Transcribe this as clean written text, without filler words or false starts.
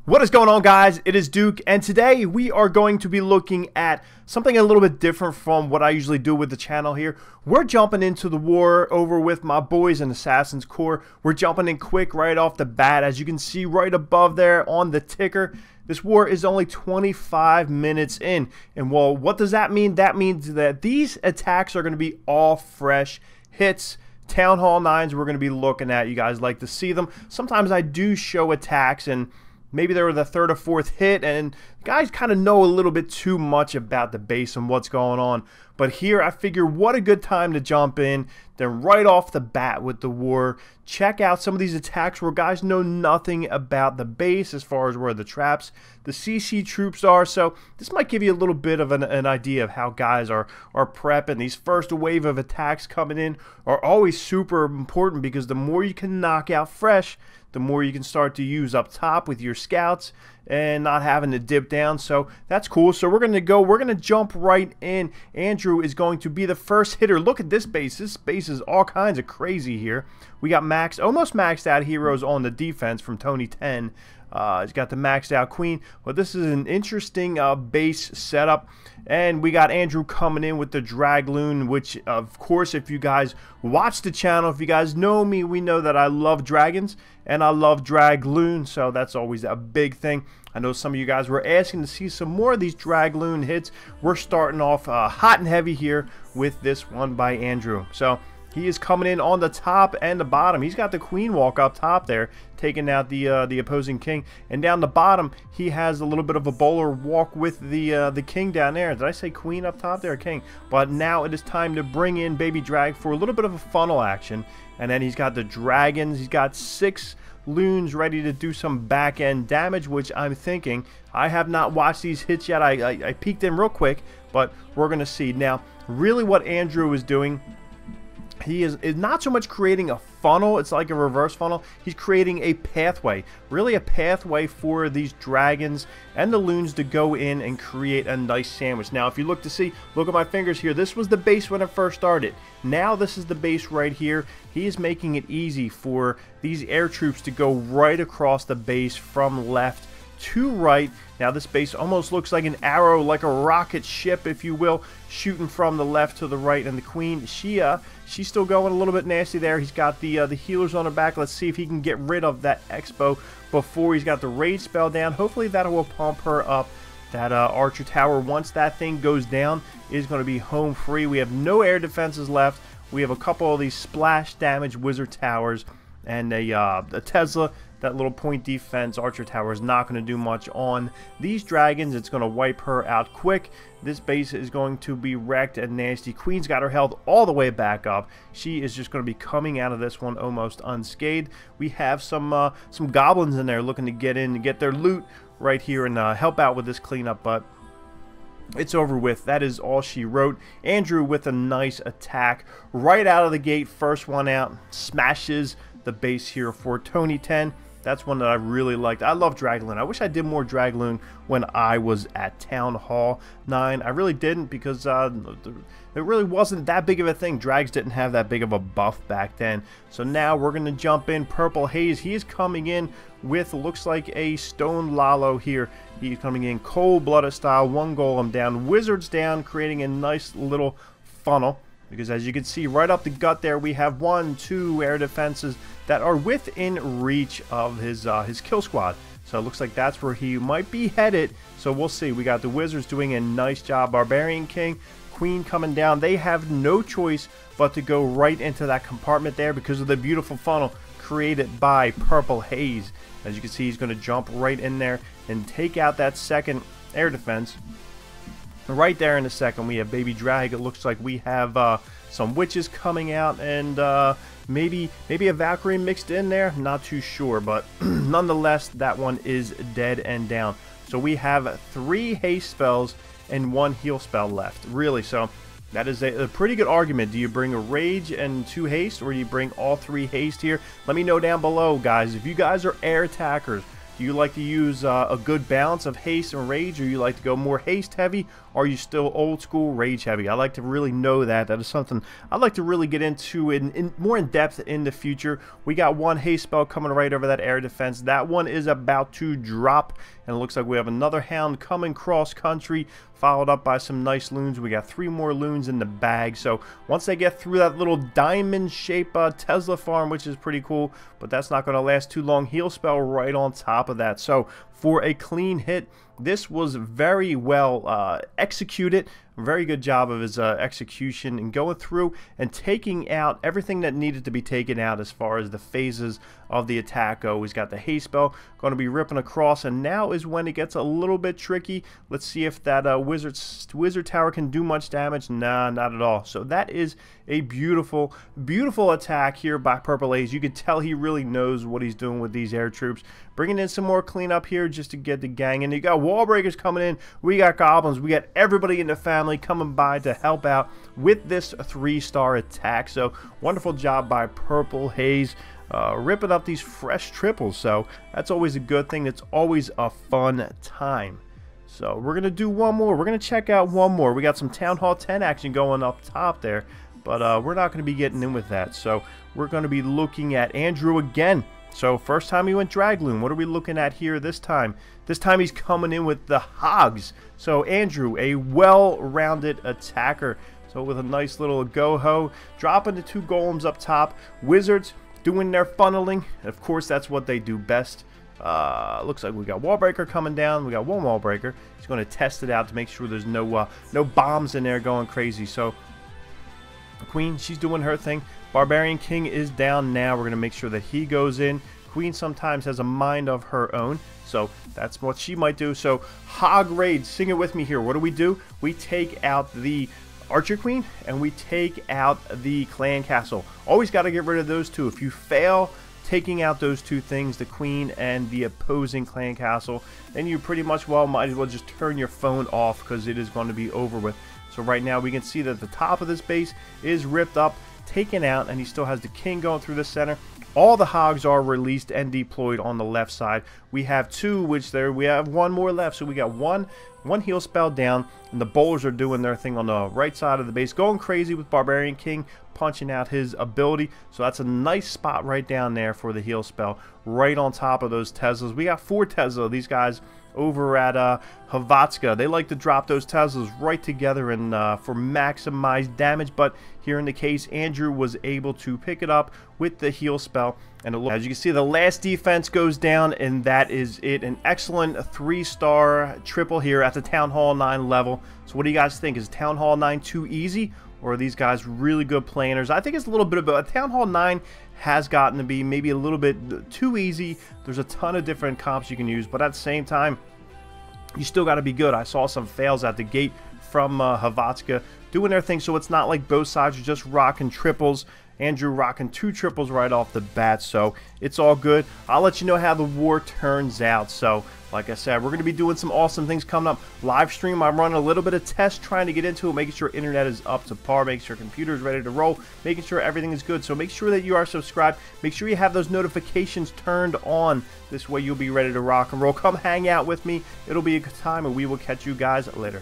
What is going on, guys? It is Duke, and today we are going to be looking at something a little bit different from what I usually do with the channel here. We're jumping into the war over with my boys in Assassin's Corps. We're jumping in quick right off the bat. As you can see right above there on the ticker, this war is only 25 minutes in. And well, what does that mean? That means that these attacks are going to be all fresh hits. Town Hall 9s we're going to be looking at. You guys like to see them. Sometimes I do show attacks and maybe they were the third or fourth hit, and guys kind of know a little bit too much about the base and what's going on. But here I figure what a good time to jump in, then right off the bat with the war. Check out some of these attacks where guys know nothing about the base as far as where the traps, the CC troops are. So this might give you a little bit of an idea of how guys are prepping. These first wave of attacks coming in are always super important because the more you can knock out fresh, the more you can start to use up top with your scouts and not having to dip down. So that's cool. So we're going to jump right in. Andrew is going to be the first hitter. Look at this base. This base is all kinds of crazy here. We got almost maxed out heroes on the defense from Tony 10. He's got the maxed out queen, but this is an interesting base setup. And we got Andrew coming in with the DRAG-LOON, which of course, if you guys watch the channel, if you guys know me, we know that I love dragons and I love DRAG-LOON, so that's always a big thing. I know some of you guys were asking to see some more of these DRAG-LOON hits. We're starting off hot and heavy here with this one by Andrew. So he is coming in on the top and the bottom. He's got the queen walk up top there, taking out the opposing king. And down the bottom, he has a little bit of a bowler walk with the king down there. Did I say queen up top there, king? But now it is time to bring in Baby Drag for a little bit of a funnel action. And then he's got the dragons. He's got 6 loons ready to do some back end damage, which I'm thinking, I have not watched these hits yet. I peeked in real quick, but we're going to see. Now, really what Andrew is doing, he is not so much creating a funnel, it's like a reverse funnel. He's creating a pathway, really a pathway for these dragons and the loons to go in and create a nice sandwich. Now, if you look at my fingers here, this was the base when it first started. Now this is the base right here. He is making it easy for these air troops to go right across the base from left to right. Now this base almost looks like an arrow, like a rocket ship, if you will, shooting from the left to the right. And the queen, she's still going a little bit nasty there. He's got the healers on her back. Let's see if he can get rid of that expo before he's got the rage spell down. Hopefully that will pump her up. That archer tower, once that thing goes down, is going to be home free. We have no air defenses left. We have a couple of these splash damage wizard towers and a Tesla. That little point defense archer tower is not going to do much on these dragons. It's going to wipe her out quick. This base is going to be wrecked and nasty. Queen's got her health all the way back up. She is just going to be coming out of this one almost unscathed. We have some goblins in there looking to get in and get their loot right here and help out with this cleanup, but it's over with. That is all she wrote. Andrew with a nice attack right out of the gate. First one out, smashes the base here for Tony 10. That's one that I really liked. I love DRAG-LOON. I wish I did more DRAG-LOON when I was at Town Hall 9. I really didn't because it really wasn't that big of a thing. Drags didn't have that big of a buff back then. So now we're going to jump in. Purple Haze, he is coming in with, looks like a Stone Lalo here. He's coming in cold-blooded style. 1 golem down, wizards down, creating a nice little funnel. Because as you can see right up the gut there, we have 1, 2 air defenses that are within reach of his kill squad. So it looks like that's where he might be headed. So we'll see. We got the wizards doing a nice job. Barbarian King, Queen coming down. They have no choice but to go right into that compartment there because of the beautiful funnel created by Purple Haze. As you can see, he's going to jump right in there and take out that second air defense. Right there in a second, we have Baby Drag. It looks like we have some witches coming out and maybe a Valkyrie mixed in there. Not too sure, but nonetheless, that one is dead and down. So we have 3 haste spells and 1 heal spell left. Really, so that is a pretty good argument. Do you bring a rage and 2 haste, or do you bring all 3 haste here? Let me know down below, guys. If you guys are air attackers, Do you like to use a good balance of haste and rage, or you like to go more haste heavy, or are you still old school rage heavy? I like to really know that. That is something I'd like to really get into more in depth in the future. We got one haste spell coming right over that air defense. That one is about to drop, and it looks like we have another hound coming cross country, followed up by some nice loons. We got 3 more loons in the bag. So once they get through that little diamond shape Tesla farm, which is pretty cool, but that's not going to last too long. Heal spell right on top of that. So for a clean hit, this was very well executed. Very good job of his execution and going through and taking out everything that needed to be taken out as far as the phases of the attack go. He's got the haste spell going to be ripping across, and now is when it gets a little bit tricky. Let's see if that wizard tower can do much damage. Nah, not at all. So that is a beautiful, beautiful attack here by Purple Haze. You can tell he really knows what he's doing with these air troops. Bringing in some more cleanup here just to get the gang in. You got wall breakers coming in. We got goblins. We got everybody in the family coming by to help out with this 3-star attack. So wonderful job by Purple Haze. Ripping up these fresh triples, so that's always a good thing. It's always a fun time. So we're gonna do one more. We're gonna check out one more. We got some Town Hall 10 action going up top there, but we're not gonna be getting in with that. So we're gonna be looking at Andrew again. So first time he went DRAG-LOON. What are we looking at here this time? This time he's coming in with the hogs. So Andrew, a well-rounded attacker. So with a nice little go-ho, dropping the 2 golems up top. Wizards doing their funneling. Of course, that's what they do best. Looks like we got wall breaker coming down. We got one wall breaker. He's going to test it out to make sure there's no bombs in there going crazy. So Queen, she's doing her thing. Barbarian King is down now. We're going to make sure that he goes in. Queen sometimes has a mind of her own, so that's what she might do. So hog raid, sing it with me here. What do? We take out the Archer Queen and we take out the clan castle. Always got to get rid of those 2. If you fail taking out those 2 things, the queen and the opposing clan castle, then you pretty much might as well just turn your phone off, because it is going to be over with. So right now we can see that the top of this base is ripped up, taken out, and he still has the king going through the center. All the hogs are released and deployed on the left side. We have 2, which we have 1 more left. So we got one heal spell down, and the bowlers are doing their thing on the right side of the base, going crazy with Barbarian King punching out his ability. So that's a nice spot right down there for the heal spell, right on top of those Teslas. We got 4 Tesla. These guys over at Hrvatska, they like to drop those Teslas right together and for maximized damage, but here in the case, Andrew was able to pick it up with the heal spell, and as you can see, the last defense goes down, and that is it. An excellent 3-star triple here at the Town Hall 9 level. So what do you guys think? Is Town Hall 9 too easy, or are these guys really good planners? I think it's a little bit of both. Town Hall 9 has gotten to be maybe a little bit too easy. There's a ton of different comps you can use, but at the same time, you still got to be good. I saw some fails at the gate from Hrvatska doing their thing, so it's not like both sides are just rocking triples. Andrew rocking 2 triples right off the bat, so it's all good. I'll let you know how the war turns out. So like I said, we're going to be doing some awesome things coming up. Live stream, I'm running a little bit of test, trying to get into it, making sure internet is up to par, making sure computer is ready to roll, making sure everything is good. So make sure that you are subscribed. Make sure you have those notifications turned on. This way you'll be ready to rock and roll. Come hang out with me. It'll be a good time, and we will catch you guys later.